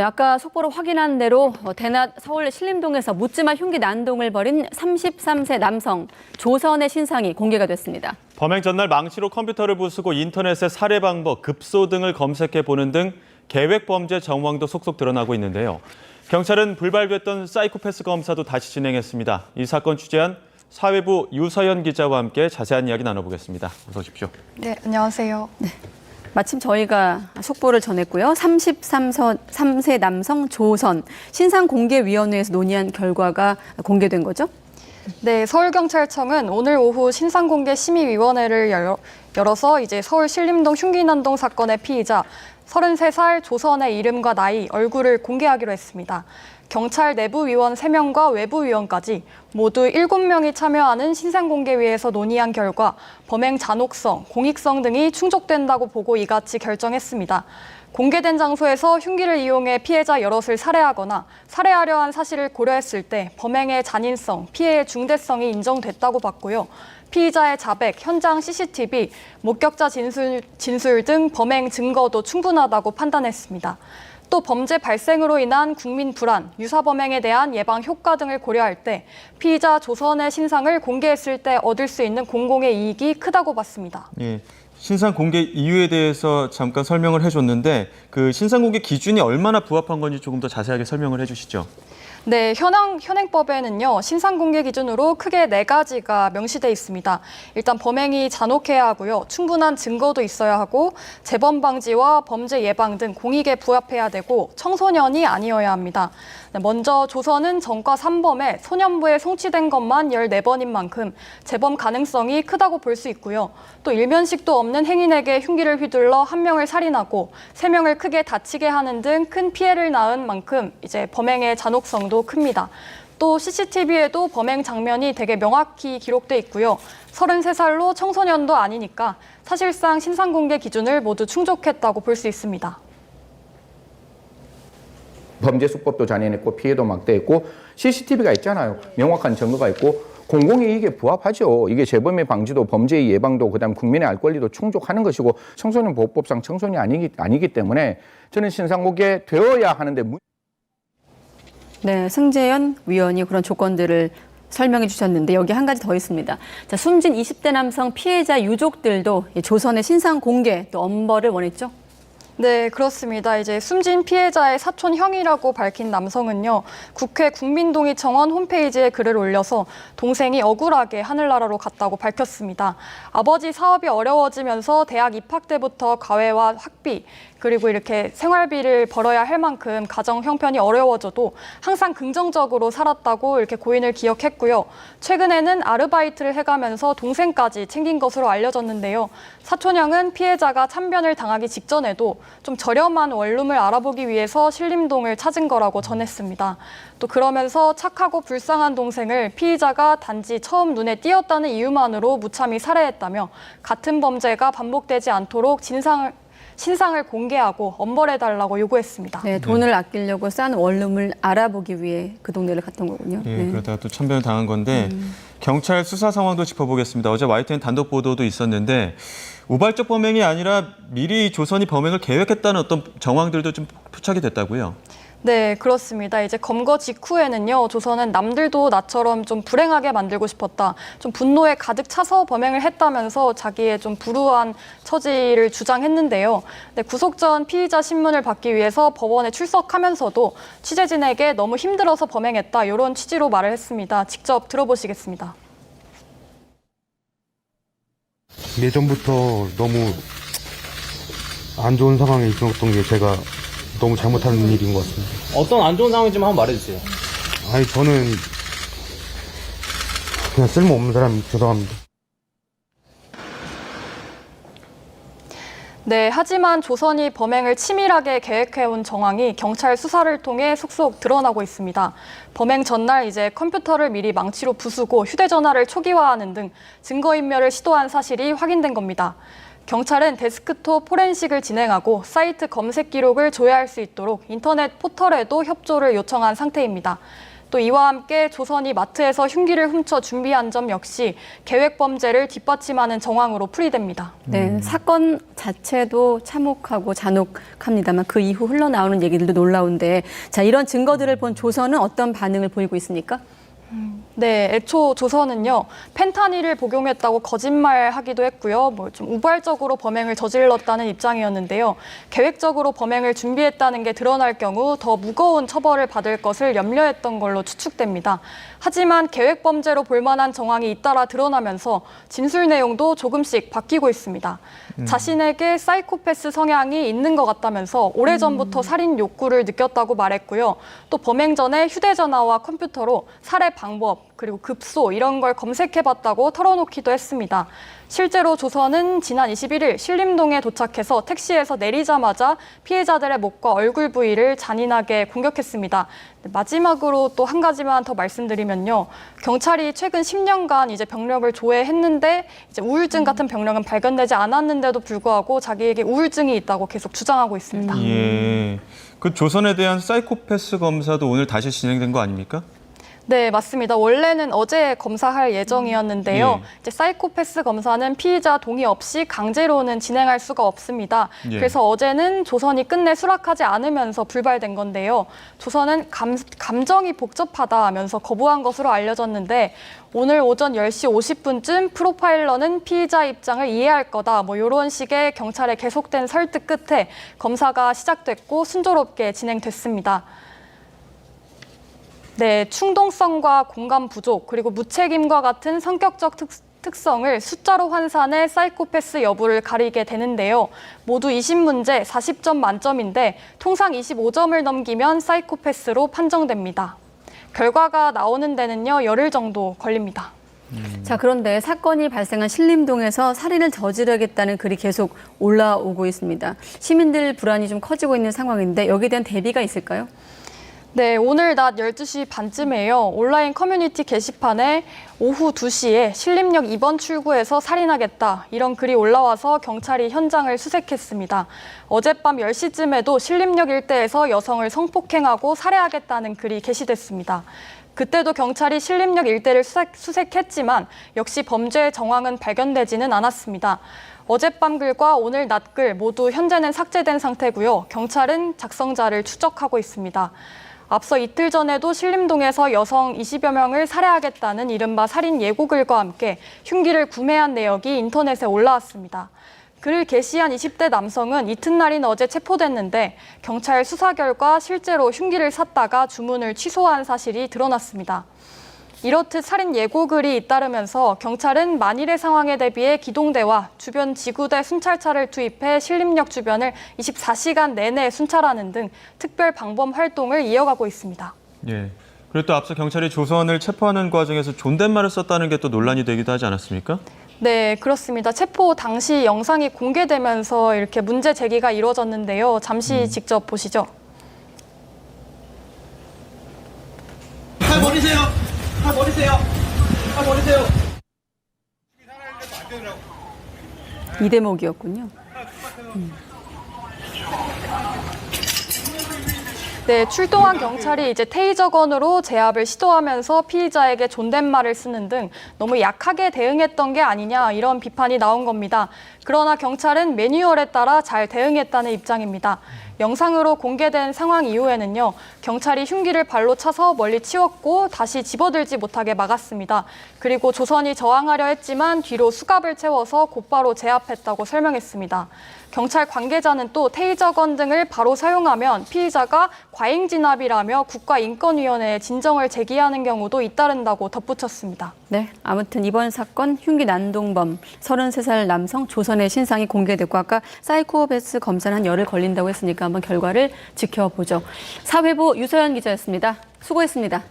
네, 아까 속보로 확인한 대로 대낮 서울 신림동에서 묻지마 흉기 난동을 벌인 33세 남성 조선의 신상이 공개가 됐습니다. 범행 전날 망치로 컴퓨터를 부수고 인터넷에 살해 방법, 급소 등을 검색해 보는 등 계획 범죄 정황도 속속 드러나고 있는데요. 경찰은 불발됐던 사이코패스 검사도 다시 진행했습니다. 이 사건 취재한 사회부 유서연 기자와 함께 자세한 이야기 나눠보겠습니다. 어서 오십시오. 네, 안녕하세요. 네. 마침 저희가 속보를 전했고요. 33세 남성 조선 신상공개위원회에서 논의한 결과가 공개된 거죠? 네, 서울경찰청은 오늘 오후 신상공개심의위원회를 열어서 이제 서울 신림동 흉기난동 사건의 피의자 33살 조선의 이름과 나이, 얼굴을 공개하기로 했습니다. 경찰 내부위원 3명과 외부위원까지 모두 7명이 참여하는 신상공개위에서 논의한 결과 범행 잔혹성, 공익성 등이 충족된다고 보고 이같이 결정했습니다. 공개된 장소에서 흉기를 이용해 피해자 여럿을 살해하거나 살해하려 한 사실을 고려했을 때 범행의 잔인성, 피해의 중대성이 인정됐다고 봤고요. 피의자의 자백, 현장 CCTV, 목격자 진술 등 범행 증거도 충분하다고 판단했습니다. 또 범죄 발생으로 인한 국민 불안, 유사 범행에 대한 예방 효과 등을 고려할 때 피의자 조선의 신상을 공개했을 때 얻을 수 있는 공공의 이익이 크다고 봤습니다. 예, 신상 공개 이유에 대해서 잠깐 설명을 해줬는데 그 신상 공개 기준이 얼마나 부합한 건지 조금 더 자세하게 설명을 해주시죠. 네, 현행법에는요, 신상공개 기준으로 크게 4가지가 명시돼 있습니다. 일단 범행이 잔혹해야 하고요, 충분한 증거도 있어야 하고, 재범 방지와 범죄 예방 등 공익에 부합해야 되고, 청소년이 아니어야 합니다. 먼저 조선은 전과 3범에 소년부에 송치된 것만 14번인 만큼 재범 가능성이 크다고 볼 수 있고요. 또 일면식도 없는 행인에게 흉기를 휘둘러 1명을 살인하고 3명을 크게 다치게 하는 등 큰 피해를 낳은 만큼 이제 범행의 잔혹성도 큽니다. 또 CCTV에도 범행 장면이 되게 명확히 기록돼 있고요. 33살로 청소년도 아니니까 사실상 신상공개 기준을 모두 충족했다고 볼 수 있습니다. 범죄 수법도 잔인했고 피해도 막대했고 CCTV가 있잖아요. 명확한 증거가 있고 공공이익에 부합하죠. 이게 재범의 방지도 범죄의 예방도 그다음 국민의 알 권리도 충족하는 것이고 청소년 보호법상 청소년이 아니기 때문에 저는 신상공개 되어야 하는데 네, 승재현 위원이 그런 조건들을 설명해 주셨는데 여기 한 가지 더 있습니다. 자, 숨진 20대 남성 피해자 유족들도 조선의 신상 공개 또 엄벌을 원했죠? 네, 그렇습니다. 이제 숨진 피해자의 사촌 형이라고 밝힌 남성은요, 국회 국민동의청원 홈페이지에 글을 올려서 동생이 억울하게 하늘나라로 갔다고 밝혔습니다. 아버지 사업이 어려워지면서 대학 입학 때부터 과외와 학비, 그리고 이렇게 생활비를 벌어야 할 만큼 가정 형편이 어려워져도 항상 긍정적으로 살았다고 이렇게 고인을 기억했고요. 최근에는 아르바이트를 해가면서 동생까지 챙긴 것으로 알려졌는데요. 사촌형은 피해자가 참변을 당하기 직전에도 좀 저렴한 원룸을 알아보기 위해서 신림동을 찾은 거라고 전했습니다. 또 그러면서 착하고 불쌍한 동생을 피의자가 단지 처음 눈에 띄었다는 이유만으로 무참히 살해했다며 같은 범죄가 반복되지 않도록 신상을 공개하고 엄벌해달라고 요구했습니다. 네, 돈을 아끼려고 싼 원룸을 알아보기 위해 그 동네를 갔던 거군요. 예, 네. 그러다가 또 참변을 당한 건데 경찰 수사 상황도 짚어보겠습니다. 어제 YTN 단독 보도도 있었는데 우발적 범행이 아니라 미리 조선이 범행을 계획했다는 어떤 정황들도 좀 포착이 됐다고요? 네, 그렇습니다. 이제 검거 직후에는요, 조선은 남들도 나처럼 좀 불행하게 만들고 싶었다. 좀 분노에 가득 차서 범행을 했다면서 자기의 좀 불우한 처지를 주장했는데요. 네, 구속 전 피의자 신문을 받기 위해서 법원에 출석하면서도 취재진에게 너무 힘들어서 범행했다. 이런 취지로 말을 했습니다. 직접 들어보시겠습니다. 예전부터 너무 안 좋은 상황에 있었던 게 제가 너무 잘못한 일인 것 같습니다. 어떤 안 좋은 상황인지 한번 말해주세요. 아니 저는 그냥 쓸모없는 사람이 죄송합니다. 네, 하지만 조선이 범행을 치밀하게 계획해온 정황이 경찰 수사를 통해 속속 드러나고 있습니다. 범행 전날 이제 컴퓨터를 미리 망치로 부수고 휴대전화를 초기화하는 등 증거인멸을 시도한 사실이 확인된 겁니다. 경찰은 데스크톱 포렌식을 진행하고 사이트 검색 기록을 조회할 수 있도록 인터넷 포털에도 협조를 요청한 상태입니다. 또 이와 함께 조선이 마트에서 흉기를 훔쳐 준비한 점 역시 계획 범죄를 뒷받침하는 정황으로 풀이됩니다. 네, 사건 자체도 참혹하고 잔혹합니다만 그 이후 흘러나오는 얘기들도 놀라운데 자, 이런 증거들을 본 조선은 어떤 반응을 보이고 있습니까? 네, 애초 조선은요, 펜타닐을 복용했다고 거짓말하기도 했고요. 좀 우발적으로 범행을 저질렀다는 입장이었는데요. 계획적으로 범행을 준비했다는 게 드러날 경우 더 무거운 처벌을 받을 것을 염려했던 걸로 추측됩니다. 하지만 계획 범죄로 볼 만한 정황이 잇따라 드러나면서 진술 내용도 조금씩 바뀌고 있습니다. 자신에게 사이코패스 성향이 있는 것 같다면서 오래전부터 살인 욕구를 느꼈다고 말했고요. 또 범행 전에 휴대전화와 컴퓨터로 살해 방법, 그리고 급소 이런 걸 검색해봤다고 털어놓기도 했습니다. 실제로 조선은 지난 21일 신림동에 도착해서 택시에서 내리자마자 피해자들의 목과 얼굴 부위를 잔인하게 공격했습니다. 마지막으로 또 한 가지만 더 말씀드리면요. 경찰이 최근 10년간 이제 병력을 조회했는데 이제 우울증 같은 병력은 발견되지 않았는데도 불구하고 자기에게 우울증이 있다고 계속 주장하고 있습니다. 예. 그 조선에 대한 사이코패스 검사도 오늘 다시 진행된 거 아닙니까? 네, 맞습니다. 원래는 어제 검사할 예정이었는데요. 예. 이제 사이코패스 검사는 피의자 동의 없이 강제로는 진행할 수가 없습니다. 예. 그래서 어제는 조선이 끝내 수락하지 않으면서 불발된 건데요. 조선은 감정이 복잡하다면서 거부한 것으로 알려졌는데 오늘 오전 10시 50분쯤 프로파일러는 피의자 입장을 이해할 거다. 이런 식의 경찰의 계속된 설득 끝에 검사가 시작됐고 순조롭게 진행됐습니다. 네, 충동성과 공감 부족, 그리고 무책임과 같은 성격적 특성을 숫자로 환산해 사이코패스 여부를 가리게 되는데요. 모두 20문제 40점 만점인데 통상 25점을 넘기면 사이코패스로 판정됩니다. 결과가 나오는 데는요, 열흘 정도 걸립니다. 자, 그런데 사건이 발생한 신림동에서 살인을 저지르겠다는 글이 계속 올라오고 있습니다. 시민들 불안이 좀 커지고 있는 상황인데 여기에 대한 대비가 있을까요? 네, 오늘 낮 12시 반쯤에요. 온라인 커뮤니티 게시판에 오후 2시에 신림역 2번 출구에서 살인하겠다 이런 글이 올라와서 경찰이 현장을 수색했습니다. 어젯밤 10시쯤에도 신림역 일대에서 여성을 성폭행하고 살해하겠다는 글이 게시됐습니다. 그때도 경찰이 신림역 일대를 수색했지만 역시 범죄의 정황은 발견되지는 않았습니다. 어젯밤 글과 오늘 낮 글 모두 현재는 삭제된 상태고요. 경찰은 작성자를 추적하고 있습니다. 앞서 이틀 전에도 신림동에서 여성 20여 명을 살해하겠다는 이른바 살인 예고글과 함께 흉기를 구매한 내역이 인터넷에 올라왔습니다. 글을 게시한 20대 남성은 이튿날인 어제 체포됐는데 경찰 수사 결과 실제로 흉기를 샀다가 주문을 취소한 사실이 드러났습니다. 이렇듯 살인 예고글이 잇따르면서 경찰은 만일의 상황에 대비해 기동대와 주변 지구대 순찰차를 투입해 신림역 주변을 24시간 내내 순찰하는 등 특별 방범 활동을 이어가고 있습니다. 예. 그리고 또 앞서 경찰이 조선을 체포하는 과정에서 존댓말을 썼다는 게 또 논란이 되기도 하지 않았습니까? 네, 그렇습니다. 체포 당시 영상이 공개되면서 이렇게 문제 제기가 이루어졌는데요. 잠시 직접 보시죠. 팔 버리세요. 팔 버리세요. 팔 버리세요. 이 대목이었군요. 네, 출동한 경찰이 이제 테이저건으로 제압을 시도하면서 피의자에게 존댓말을 쓰는 등 너무 약하게 대응했던 게 아니냐 이런 비판이 나온 겁니다. 그러나 경찰은 매뉴얼에 따라 잘 대응했다는 입장입니다. 영상으로 공개된 상황 이후에는요, 경찰이 흉기를 발로 차서 멀리 치웠고 다시 집어들지 못하게 막았습니다. 그리고 조선이 저항하려 했지만 뒤로 수갑을 채워서 곧바로 제압했다고 설명했습니다. 경찰 관계자는 또 테이저건 등을 바로 사용하면 피의자가 과잉 진압이라며 국가인권위원회에 진정을 제기하는 경우도 잇따른다고 덧붙였습니다. 네, 아무튼 이번 사건 흉기 난동범 33살 남성 조선의 신상이 공개됐고 아까 사이코패스 검사는 한 열흘 걸린다고 했으니까 한번 결과를 지켜보죠. 사회부 유서연 기자였습니다. 수고했습니다.